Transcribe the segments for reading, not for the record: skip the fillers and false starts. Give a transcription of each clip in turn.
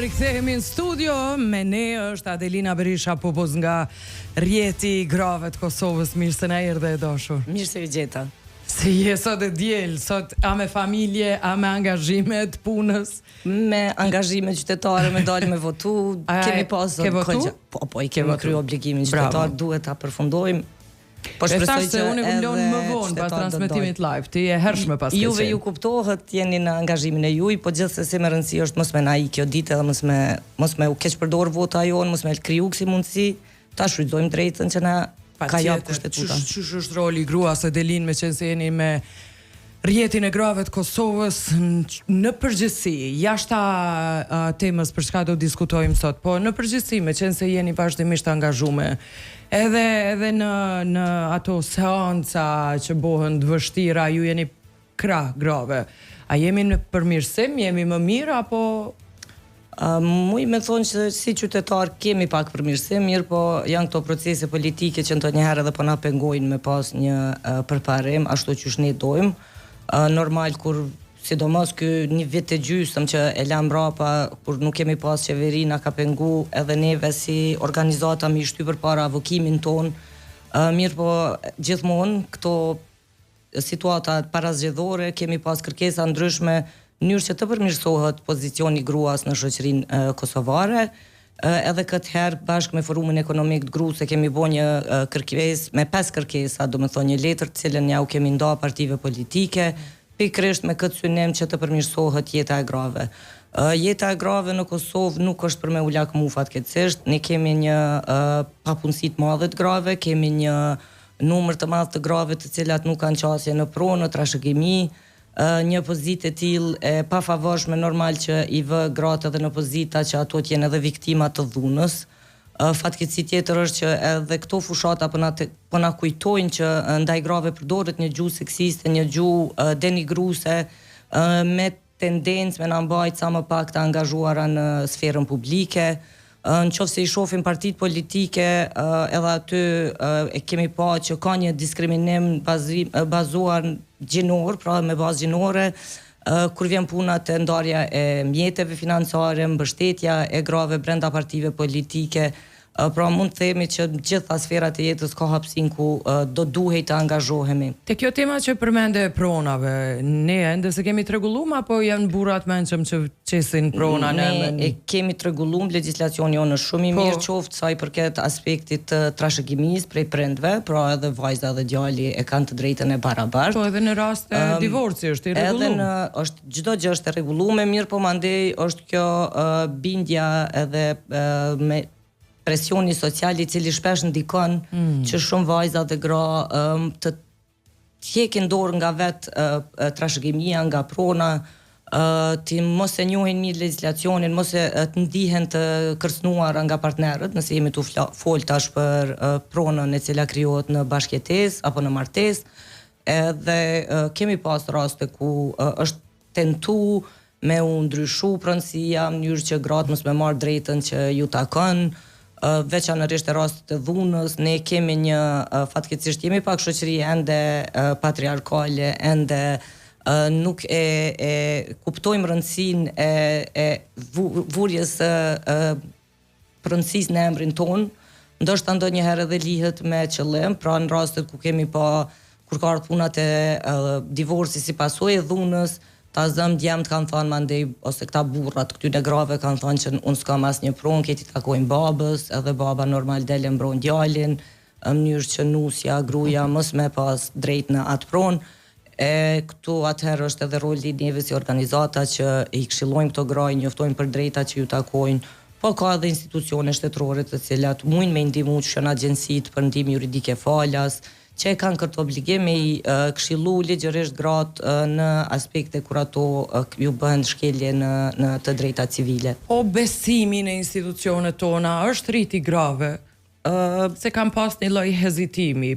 rikthehemi në studio. Me ne është Adelina Berisha Popos nga rjeti i grave të Kosovës. Mirë se na erdhe e dashur. Mirë se ju gjeta. Si je sot e diel, sot a me familje, a me angazhime të punës? Me angazhime qytetare, me dalë me votu, kemi pasur. Ke votu? Po, i kemi kryer obligimin qytetar, duhet ta përfundojmë. Po shpresoj që unë vlon më vonë pas transmetimit live. Ti e hershme pas kësaj. Juve ju kuptohet, jeni në angazhimin e juaj, po gjithsesi më rëndësi është mos me na i kjo ditë dhe mos me u keq përdor vota jon, mos me kriju kësi mundësi, ta shfrytëzojmë drejtën që na ka jap kushtetuta. Ç'është është roli i gruas Adelin, meqense jeni me rjetin e grave të Kosovës në përgjithësi, jashta temës për çka do diskutojmë sot, po në përgjithësi, meqense jeni vazhdimisht angazhuar edhe në ato seanca që bëhen të vështira, ju jeni krah grave. A jemi në përmirësim, jemi më mirë apo Muj me thonë që si qytetar kemi pak përmirësim, mirë po janë këto procese politike që ndonjëherë edhe po na pengojnë me pas një përparim, ashtu që ne dojmë. Normal kur sidomos ky një vit e gjysmë që e lam mbrapa, kur nuk kemi pas qeveri, na ka pengu edhe neve si organizata mi shty përpara avokimin ton. Mirë po gjithmonë këto situata parazgjedhore kemi pas kërkesa ndryshme në mënyrë që të përmirësohet pozicioni i gruas në shoqërinë kosovare. Edhe këtë herë bashkë me Forumin Ekonomik të Grusë kemi bërë një kërkesë me 5 kërkesa, domethënë një letër të cilën ja u kemi nda partive politike, pikërisht me këtë synim që të përmirësohet jeta e grave. Jeta e grave në Kosovë nuk është për me u lakmu fatkeqësisht, ne kemi një papunësi të madhe të grave, kemi një numër të madh të grave të cilat nuk kanë qasje në pronë, në trashëgimi, një pozitë e tillë e pafavorshme, normal që i vë gratë edhe në pozita që ato të jenë edhe viktima të dhunës. Fatkeqësi tjetër është që edhe këto fushata po na kujtojnë që ndaj grave përdoret një gjuhë seksiste, një gjuhë denigruese, me tendencë me na mbajt sa më pak të angazhuara në sferën publike. Në qoftë se i shohim partitë politike, edhe aty e kemi pa që ka një diskriminim bazuar gjinor, pra me bazë gjinore, kur vjen puna te ndarja e mjeteve financiare, mbështetja e grave brenda partive politike. Pra mund të themi që gjitha sferat e jetës ka hapësinë ku do duhej të angazhohemi. Te kjo tema që përmende pronave, ne ende se kemi tregulluar apo janë burrat mendshëm që qesin prona ne e kemi tregulluar, legjislacioni jonë është shumë i mirë, qoftë sa i përket aspektit të trashëgimisë prej prindve, pra edhe vajza dhe djali e kanë të drejtën e barabartë. Po edhe në rast të divorci është i rregulluar. Edhe çdo gjë është e rregulluar, mirë po mandej është kjo bindja edhe me presioni social i cili shpesh ndikon që shumë vajza dhe gra të hekin dorë nga vetë trashëgimia, nga prona, të mos e njohin mirë legjislacionin, mos e të ndihen të kërcënuara nga partnerët, nëse jemi tu fol tash për pronën e cila krijohet në bashkëjetesë apo në martesë. Edhe kemi pas raste ku është tentu me u ndryshu pronësia në mënyrë që gratë mos me marr drejtën që ju takon. Veçanërisht e rastet e dhunës, ne kemi një fatkeqësisht jemi pak shoqëri ende patriarkale, ende nuk e kuptojmë rëndësinë e vurjes së pronësisë në emrin ton, ndoshta ndonjëherë edhe lihet me qëllim, pra në rastet ku kemi pa kur ka ardhur puna te divorci si pasojë e dhunës, ta zëm djemt kanë thënë mandej, ose këta burrat këtyre grave kanë thënë që unë s'kam asnjë pronë, këti takojnë babës, edhe baba normal dele mbron djalin, në mënyrë që nusja, gruaja mos me pas drejt në atë pronë. Këtu atëherë është edhe roli i neve si organizata që i këshillojmë këto gra, i njoftojmë për drejta që ju takojnë, po ka edhe institucione shtetërore të cilat mujnë me ndihmu që janë agjensitë për ndihmë juridike falas, që e kanë këtë obligim i këshillu ligjërisht gratë në aspekte kur ato ju bëhen shkelje në të drejta civile. O besimi në institucionet tona është rriti grave, se kam pas një lloj hezitimi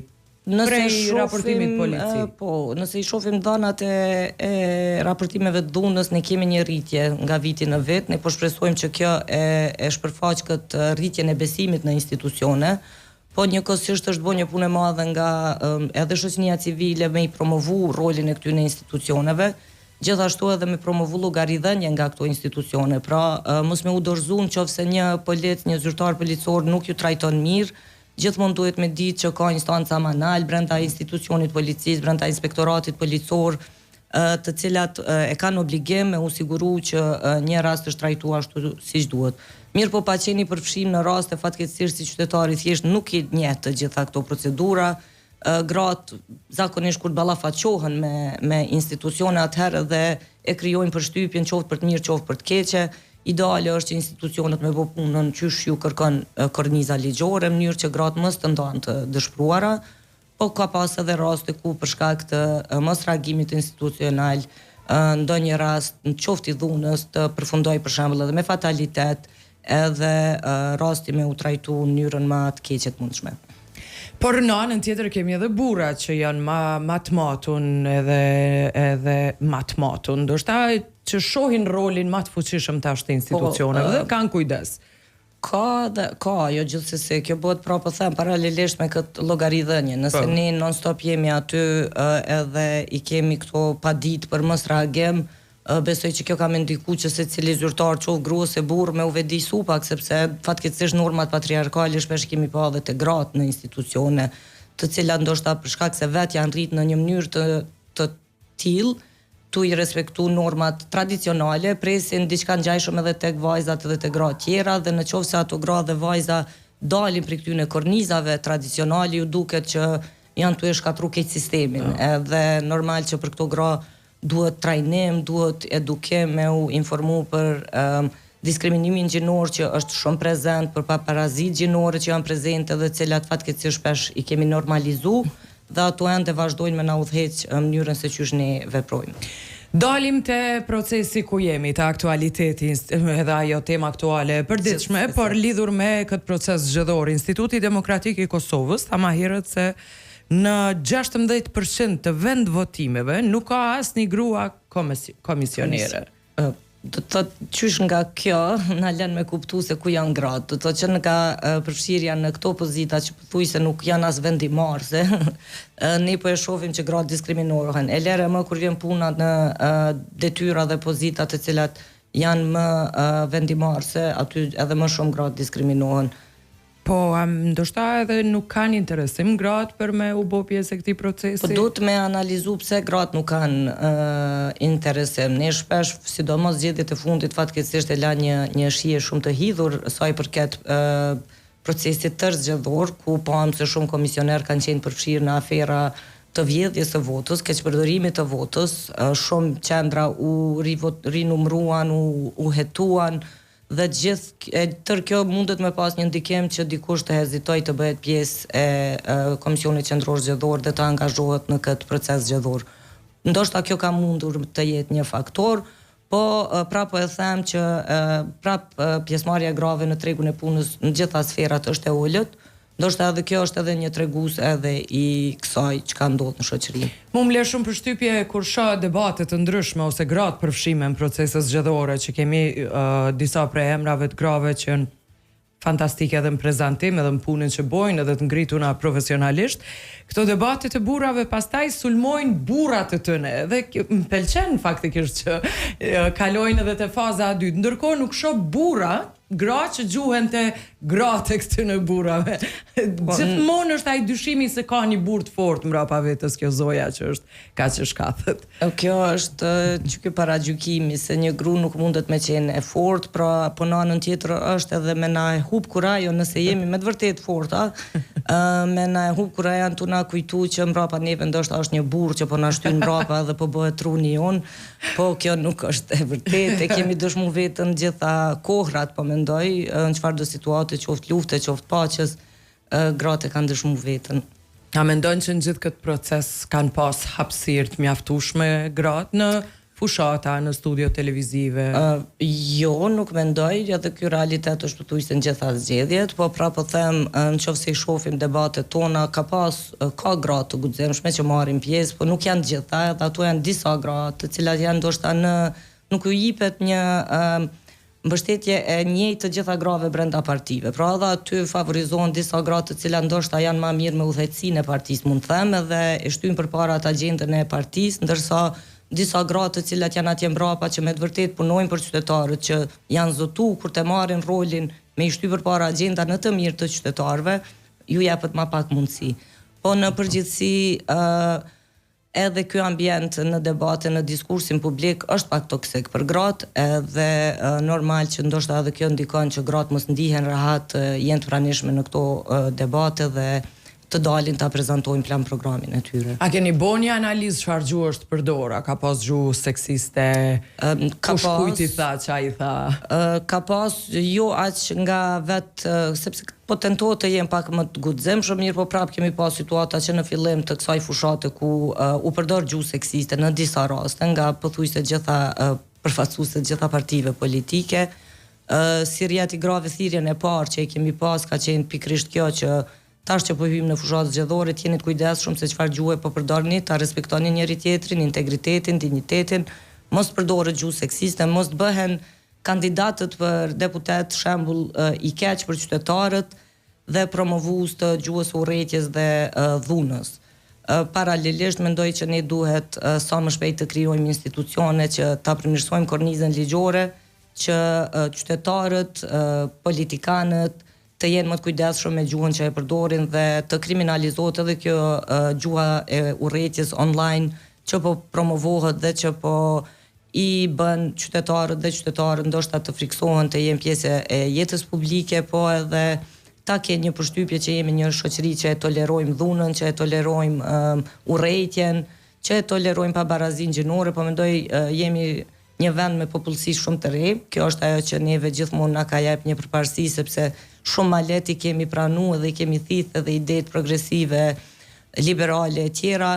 prej raportimit polici. Po, nëse i shohim dhënat e raportimeve të dhunës, ne kemi një rritje nga viti në vit, ne po shpresojmë që kjo e shpërfaq këtë rritjen e besimit në institucione. Po njëkohësisht është bërë një punë e madhe nga edhe shoqënia civile me i promovu rolin e këtyre institucioneve. gjithashtu edhe me promovu llogaridhënie nga këto institucione. Pra, mos me u dorëzu nëse një polic, një zyrtar policor nuk ju trajton mirë, gjithmonë duhet me ditë që ka instanca manal brenda institucionit policisë, brenda inspektoratit policor, të cilat e kanë obligim me u siguru që një rast është trajtuar ashtu siç duhet. Mirë po pa qenë i përfshim në raste fatkeqësisht si qytetari thjesht nuk i njeh të gjitha këto procedura, gratë zakonisht kur ballafaqohen me institucione atëherë dhe e krijojnë përshtypjen qoftë për të mirë qoftë për të keqe. Ideale është që institucionet me bëj punën qysh ju kërkon korniza ligjore, në mënyrë që gratë mos të ndahen të dëshpëruara, po ka pas edhe raste ku për shkak të mos reagimit institucional ndonjë rast në qoftë i dhunës të përfundoj për shembull edhe me fatalitet, edhe rasti me u trajtu në mënyrën më të keqe të mundshme. Por në anën tjetër kemi edhe burra që janë ma të matun edhe ma të matun, ndoshta që shohin rolin ma të fuqishëm tash të institucioneve dhe kanë kujdes. Ka, jo gjithsesi, kjo bëhet pra po them paralelisht me këtë llogaridhënie. Nëse ne non stop jemi aty edhe i kemi këto paditë për mos reagim, besoj që kjo ka me ndiku që secili zyrtar qoftë grua ose burr me u vedi supak, sepse fatkeqësisht normat patriarkale shpesh kemi pa edhe te gratë në institucione, të cilat ndoshta për shkak se vetë janë rritë në një mënyrë të tillë tu i respektu normat tradicionale, presin diçka ngjajshëm edhe tek vajzat edhe tek gratë tjera, dhe në qoftë se ato gra dhe vajza dalin prej këtyre kornizave tradicionale, ju duket që janë tu e shkatru keq sistemin. Edhe normal që për këto gra duhet trajnim, duhet edukim, me u informu për diskriminimin gjinor që është shumë prezent, për paparazit gjinore që janë prezente dhe cilat fatkeqësisht shpesh i kemi normalizu, dhe ato ende vazhdojnë me na udhëheq mënyrën se qysh ne veprojmë. Dalim te procesi ku jemi, te aktualiteti, edhe ajo tema aktuale e përditshme, por lidhur me këtë proces zgjedhor. Instituti Demokratik i Kosovës tha më herët se në 16% të vend votimeve nuk ka asnjë grua komisionere. Do të thotë qysh nga kjo na lën me kuptu se ku janë gratë. Do të thotë që nga përfshirja në këto pozita që pothuajse nuk janë as vendimarrëse, ne po e shohim që gratë diskriminohen. E lere më kur vjen puna në detyra dhe pozita të cilat janë më vendimarrëse, aty edhe më shumë gratë diskriminohen. Po, ndoshta edhe nuk kanë interesim gratë për me u bë pjesë e këtij procesi. Po duhet me analizu pse gratë nuk kanë interesim. Ne shpesh, sidomos zgjedhjet e fundit, fatkeqësisht e la një shije shumë të hidhur sa i përket procesit tërë ku pam se shumë komisioner kanë qenë përfshirë në afera të vjedhjes së votës, keqpërdorimit të votës, shumë qendra u rinumruan, u hetuan, dhe tërë kjo mundet me pas një ndikim që dikush të hezitoj të bëhet pjesë e Komisionit Qendror Zgjedhor dhe të angazhohet në këtë proces zgjedhor. Ndoshta kjo ka mundur të jetë një faktor, po prapë e them që pjesëmarrja e grave në tregun e punës në gjitha sferat është e ulët. Ndoshta edhe kjo është edhe një tregues edhe i kësaj çka ndodh në shoqëri. Mu më le shumë përshtypje kur shoh debate të ndryshme ose gratë përfshime në procese zgjedhore, që kemi disa prej emrave të grave që janë fantastike edhe në prezantim edhe në punën që bojnë edhe të ngrituna profesionalisht. Këto debate të burrave pastaj sulmojnë burrat të tyre dhe më pëlqen faktikisht që kalojnë edhe te faza e dytë. Ndërkohë nuk shoh burra, gra që gjuhen të gratë e këtyre burrave. Gjithmonë është ai dyshimi se ka një burr të fortë mbrapa vetes kjo zoja që është kaq e shkathet. Kjo është që ky paragjykimi se një gru nuk mundet me qenë e fortë, pra po në anën tjetër është edhe me na e hub kurajo nëse jemi me të vërtet forta, me na e hub kurajo tu na kujtu që mbrapa neve ndoshta është një burr që po na shtyn mbrapa dhe po bëhet truni jon, po kjo nuk është e vërtetë, e kemi dëshmu vetën gjitha kohrat, po mendoj, në çfarëdo situate, qoftë lufte, qoftë paqes, gratë kanë dëshmu vetën. A mendon që në gjithë këtë proces kanë pas hapësirë të mjaftueshme gratë në fushata, në studio televizive? Jo, nuk mendoj, edhe ky realitet është pothuajse në gjitha zgjedhjet, po prapë them, nëse i shohim debatet tona, ka gratë të guximshme që marrin pjesë, po nuk janë të gjitha, edhe ato janë disa gratë, të cilat janë ndoshta nuk u jepet një mbështetje e njëjtë të gjitha grave brenda partive. Pra edhe aty favorizohen disa gra të cilat ndoshta janë më mirë me udhëheqësinë e partisë, mund të them, edhe e shtyn përpara atë agjendën e partisë, ndërsa disa gratë të cilat janë atje mbrapa që me të vërtet punojnë për qytetarët, që janë zotu kur të marrin rolin me i shty përpara agjenda në të mirë të qytetarëve, ju jepet ma pak mundësi. Po në përgjithësi edhe ky ambient në debate, në diskursin publik është pak toksik për gratë, edhe normal që ndoshta edhe kjo ndikon që gratë mos ndihen rehat, jenë të pranishme në këto debate dhe të dalin ta prezantojnë plan programin e tyre. A keni bo një analizë çfarë gjuhë është përdora? Ka pas gjuhë seksiste? Kush kujt i tha, ç'a i tha? Ka pas jo aq nga sepse po tentohet të jem pak më të guximshëm, mirë po prap kemi pas situata që në fillim të kësaj fushate ku u përdor gjuhë seksiste në disa raste nga pothuajse gjitha përfaqësuesit të gjitha partive politike. Si rjeti grave thirrjen e parë që e kemi pas ka qenë pikërisht kjo që tash që po hyjmë në fushatë zgjedhore, jeni të kujdesshëm se çfarë gjuhë po përdorni, ta respektoni njëri tjetrin, integritetin, dinjitetin, mos përdoret gjuhë seksiste, mos bëhen kandidatët për deputet shembull i keq për qytetarët dhe promovues të gjuhës urrëties dhe dhunës. Paralelisht mendoj që ne duhet sa më shpejt të krijojmë institucione që ta përmirësojmë kornizën ligjore, që qytetarët, politikanët të jenë më të kujdesshëm me gjuhën që e përdorin dhe të kriminalizohet edhe kjo gjuha e urrëties online që po promovohet dhe që po i bën qytetarët ndoshta të friksohen të jenë pjesë e jetës publike, po edhe ta kenë një përshtypje që jemi një shoqëri që e tolerojmë dhunën, që e tolerojmë urrëtitjen, që e tolerojmë pabarazinë gjinore, po mendoj jemi një vend me popullsi shumë të re. Kjo është ajo që neve gjithmonë na ka jep një përparësi, sepse shumë ma lehtë i kemi pranuar dhe i kemi thithë edhe idetë progresive, liberale e tjera.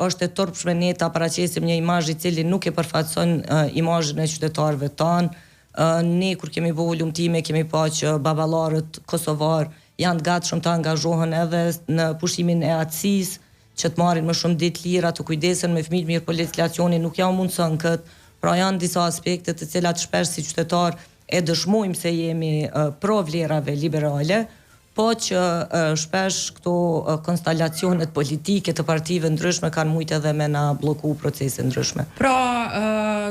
Është e turpshme ne ta paraqesim një imazh i cili nuk e përfaqëson imazhin e qytetarëve tanë. Ne kur kemi bëu lumtime kemi pa që baballarët kosovar janë të gatshëm të angazhohen edhe në pushimin e atësisë, që të marrin më shumë ditë lira, të kujdesen me fëmijët, mirë po legislacioni nuk ja mundson këtë. Pra janë disa aspekte të cilat shpesh si qytetar e dëshmojmë se jemi pro vlerave liberale, po që shpesh këto konstelacionet politike të partive ndryshme kanë mujtë edhe me na bloku procese ndryshme. Pra,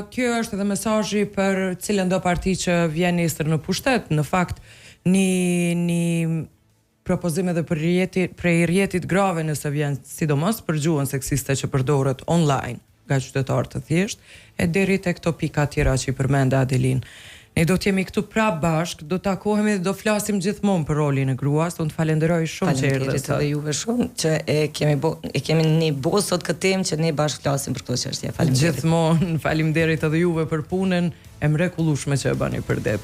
kjo është edhe mesazhi për cilën do parti që vjen nesër në pushtet. Në fakt, një propozim edhe prej rjetit grave nëse vjen sidomos për gjuhën seksiste që përdoret online nga qytetarë të thjesht, e deri tek këto pika tjera që i përmenda Adelin. Ne do t'jemi këtu prapë bashk, do takohemi dhe do flasim gjithmonë për rolin e gruas. Unë të falenderoj shumë që erdhe sot. Dhe juve shumë që e kemi ne bo sot këtë temë që ne bashkë flasim për këto çështje. Faleminderit. Gjithmonë, faleminderit edhe juve për punën e mrekullueshme që e bani për det.